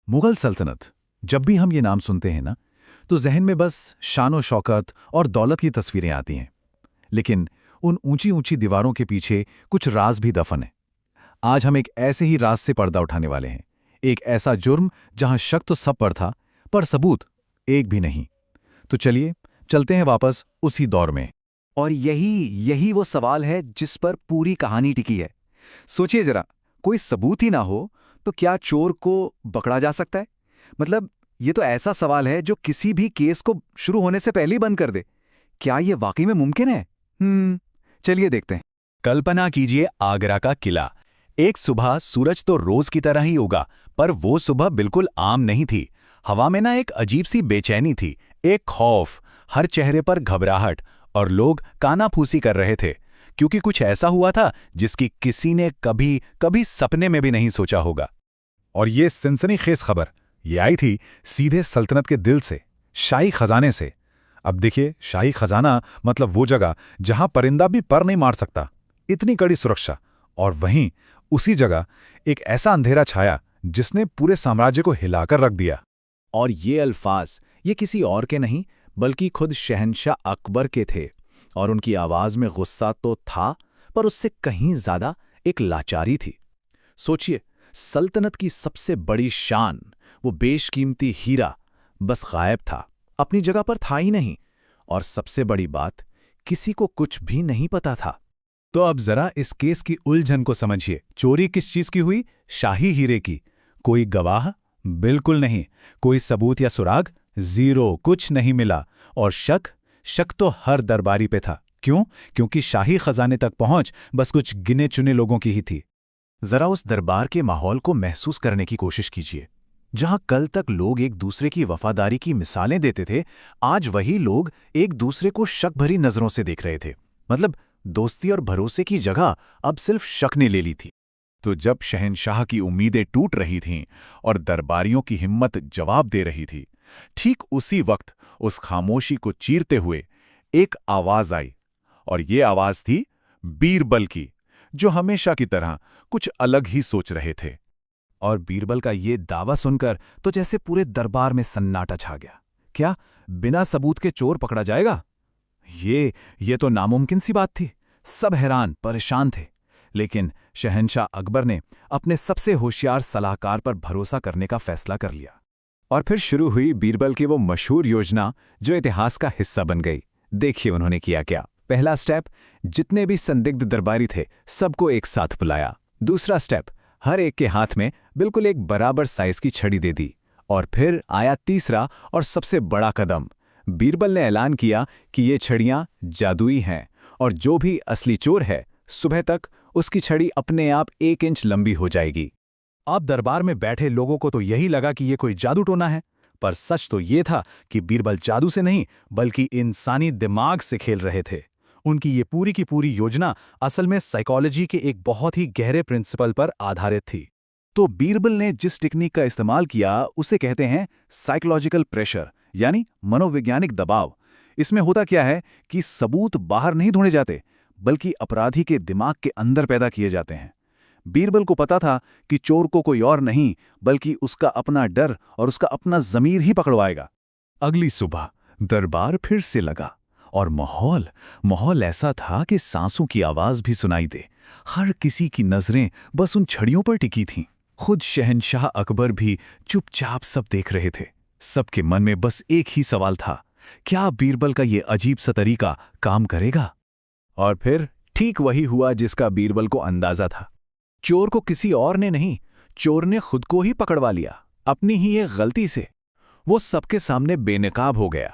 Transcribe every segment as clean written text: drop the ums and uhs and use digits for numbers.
मुगल सल्तनत। जब भी हम ये नाम सुनते हैं ना, तो जहन में बस शान शौकत और दौलत की तस्वीरें आती हैं। लेकिन उन ऊंची ऊंची दीवारों के पीछे कुछ राज भी दफन है। आज हम एक ऐसे ही राज से पर्दा उठाने वाले हैं। एक ऐसा जुर्म जहां शक तो सब पर था, पर सबूत एक भी नहीं। तो चलिए चलते हैं वापस उसी दौर में। और यही यही वो सवाल है जिस पर पूरी कहानी टिकी है। सोचिए जरा, कोई सबूत ही ना हो तो क्या चोर को पकड़ा जा सकता है? मतलब ये तो ऐसा सवाल है जो किसी भी केस को शुरू होने से पहले ही बंद कर दे। क्या ये वाकई में मुमकिन है? चलिए देखते हैं। कल्पना कीजिए आगरा का किला। एक सुबह सूरज तो रोज की तरह ही उगा, पर वो सुबह बिल्कुल आम नहीं थी। हवा में ना एक अजीब सी बेचैनी थी, एक खौफ, हर चेहरे पर घबराहट, और लोग कानाफूसी कर रहे थे, क्योंकि कुछ ऐसा हुआ था जिसकी किसी ने कभी कभी सपने में भी नहीं सोचा होगा। और ये सनसनीखेज खबर ये आई थी सीधे सल्तनत के दिल से, शाही खजाने से। अब देखिए, शाही खजाना मतलब वो जगह जहां परिंदा भी पर नहीं मार सकता, इतनी कड़ी सुरक्षा। और वहीं उसी जगह एक ऐसा अंधेरा छाया जिसने पूरे साम्राज्य को हिलाकर रख दिया। और ये अल्फाज ये किसी और के नहीं बल्कि खुद शहंशाह अकबर के थे। और उनकी आवाज में गुस्सा तो था, पर उससे कहीं ज्यादा एक लाचारी थी। सोचिए, सल्तनत की सबसे बड़ी शान, वो बेशकीमती हीरा, बस गायब था, अपनी जगह पर था ही नहीं। और सबसे बड़ी बात, किसी को कुछ भी नहीं पता था। तो अब जरा इस केस की उलझन को समझिए। चोरी किस चीज की हुई? शाही हीरे की। कोई गवाह? बिल्कुल नहीं। कोई सबूत या सुराग? जीरो, कुछ नहीं मिला। और शक तो हर दरबारी पे था। क्यों? क्योंकि शाही खजाने तक पहुंच बस कुछ गिने चुने लोगों की ही थी। जरा उस दरबार के माहौल को महसूस करने की कोशिश कीजिए। जहां कल तक लोग एक दूसरे की वफादारी की मिसालें देते थे, आज वही लोग एक दूसरे को शक भरी नजरों से देख रहे थे। मतलब दोस्ती और भरोसे की जगह अब सिर्फ शक ने ले ली थी। तो जब शहंशाह की उम्मीदें टूट रही थीं और दरबारियों की हिम्मत जवाब दे रही थी, ठीक उसी वक्त उस खामोशी को चीरते हुए एक आवाज आई। और ये आवाज थी बीरबल की, जो हमेशा की तरह कुछ अलग ही सोच रहे थे। और बीरबल का ये दावा सुनकर तो जैसे पूरे दरबार में सन्नाटा छा गया। क्या बिना सबूत के चोर पकड़ा जाएगा? ये तो नामुमकिन सी बात थी। सब हैरान परेशान थे। लेकिन शहंशाह अकबर ने अपने सबसे होशियार सलाहकार पर भरोसा करने का फैसला कर लिया। और फिर शुरू हुई बीरबल की वो मशहूर योजना जो इतिहास का हिस्सा बन गई। देखिए उन्होंने किया क्या। पहला स्टेप, जितने भी संदिग्ध दरबारी थे सबको एक साथ बुलाया। दूसरा स्टेप, हर एक के हाथ में बिल्कुल एक बराबर साइज की छड़ी दे दी। और फिर आया तीसरा और सबसे बड़ा कदम। बीरबल ने ऐलान किया कि ये छड़ियां जादुई हैं, और जो भी असली चोर है सुबह तक उसकी छड़ी अपने आप 1 इंच लंबी हो जाएगी। अब दरबार में बैठे लोगों को तो यही लगा कि ये कोई जादू टोना है, पर सच तो ये था कि बीरबल जादू से नहीं बल्कि इंसानी दिमाग से खेल रहे थे। उनकी ये पूरी की पूरी योजना असल में साइकोलॉजी के एक बहुत ही गहरे प्रिंसिपल पर आधारित थी। तो बीरबल ने जिस टेक्निक का इस्तेमाल किया उसे कहते हैं साइकोलॉजिकल प्रेशर, यानी मनोवैज्ञानिक दबाव। इसमें होता क्या है कि सबूत बाहर नहीं ढूंढे जाते, बल्कि अपराधी के दिमाग के अंदर पैदा किए जाते हैं। बीरबल को पता था कि चोर को कोई और नहीं बल्कि उसका अपना डर और उसका अपना ज़मीर ही पकड़वाएगा। अगली सुबह दरबार फिर से लगा, और माहौल ऐसा था कि सांसों की आवाज भी सुनाई दे। हर किसी की नजरें बस उन छड़ियों पर टिकी थीं। खुद शहंशाह अकबर भी चुपचाप सब देख रहे थे। सबके मन में बस एक ही सवाल था, क्या बीरबल का ये अजीब सा तरीका काम करेगा? और फिर ठीक वही हुआ जिसका बीरबल को अंदाजा था। चोर को किसी और ने नहीं, चोर ने खुद को ही पकड़वा लिया, अपनी ही एक गलती से। वो सबके सामने बेनकाब हो गया।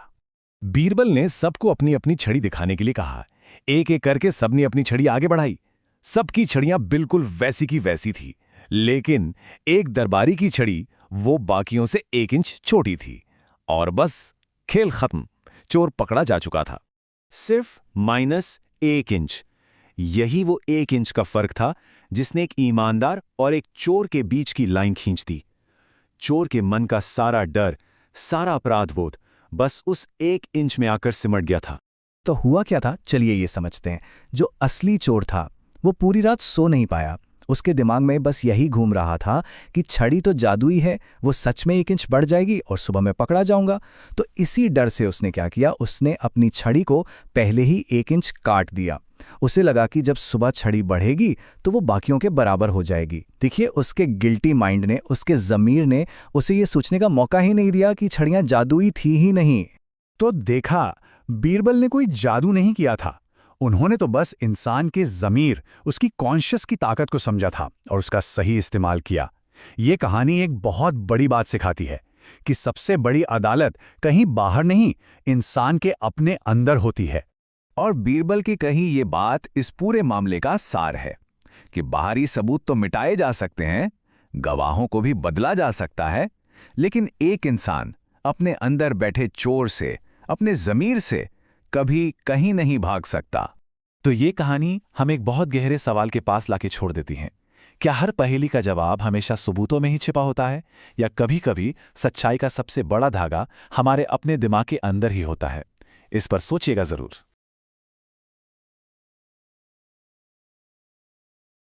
बीरबल ने सबको अपनी अपनी छड़ी दिखाने के लिए कहा। एक एक करके सबने अपनी छड़ी आगे बढ़ाई। सबकी छड़ियां बिल्कुल वैसी की वैसी थी, लेकिन एक दरबारी की छड़ी वो बाकियों से 1 इंच छोटी थी। और बस खेल खत्म, चोर पकड़ा जा चुका था। सिर्फ -1 इंच। यही वो 1 इंच का फर्क था जिसने एक ईमानदार और एक चोर के बीच की लाइन खींच दी। चोर के मन का सारा डर, सारा अपराधबोध बस उस 1 इंच में आकर सिमट गया था। तो हुआ क्या था, चलिए ये समझते हैं। जो असली चोर था वो पूरी रात सो नहीं पाया उसके दिमाग में बस यही घूम रहा था कि छड़ी तो जादुई है, वो सच में 1 इंच बढ़ जाएगी और सुबह मैं पकड़ा जाऊंगा। तो इसी डर से उसने क्या किया, उसने अपनी छड़ी को पहले ही 1 इंच काट दिया। उसे लगा कि जब सुबह छड़ी बढ़ेगी तो वो बाकियों के बराबर हो जाएगी। देखिए, उसके गिल्टी माइंड ने, उसके ज़मीर ने उसे ये सोचने का मौका ही नहीं दिया कि छड़ियाँ जादुई थी ही नहीं। तो देखा, बीरबल ने कोई जादू नहीं किया था। उन्होंने तो बस इंसान के ज़मीर, उसकी कॉन्शियस की ताकत को समझा था और उसका सही इस्तेमाल किया। ये कहानी एक बहुत बड़ी बात सिखाती है कि सबसे बड़ी अदालत कहीं बाहर नहीं, इंसान के अपने अंदर होती है। और बीरबल की कही ये बात इस पूरे मामले का सार है कि बाहरी सबूत तो मिटाए जा सकते हैं, गवाहों को भी बदला जा सकता है, लेकिन एक इंसान अपने अंदर बैठे चोर से, अपने ज़मीर से कभी कहीं नहीं भाग सकता। तो ये कहानी हमें एक बहुत गहरे सवाल के पास लाके छोड़ देती है। क्या हर पहेली का जवाब हमेशा सबूतों में ही छिपा होता है, या कभी-कभी सच्चाई का सबसे बड़ा धागा हमारे अपने दिमाग के अंदर ही होता है? इस पर सोचिएगा जरूर।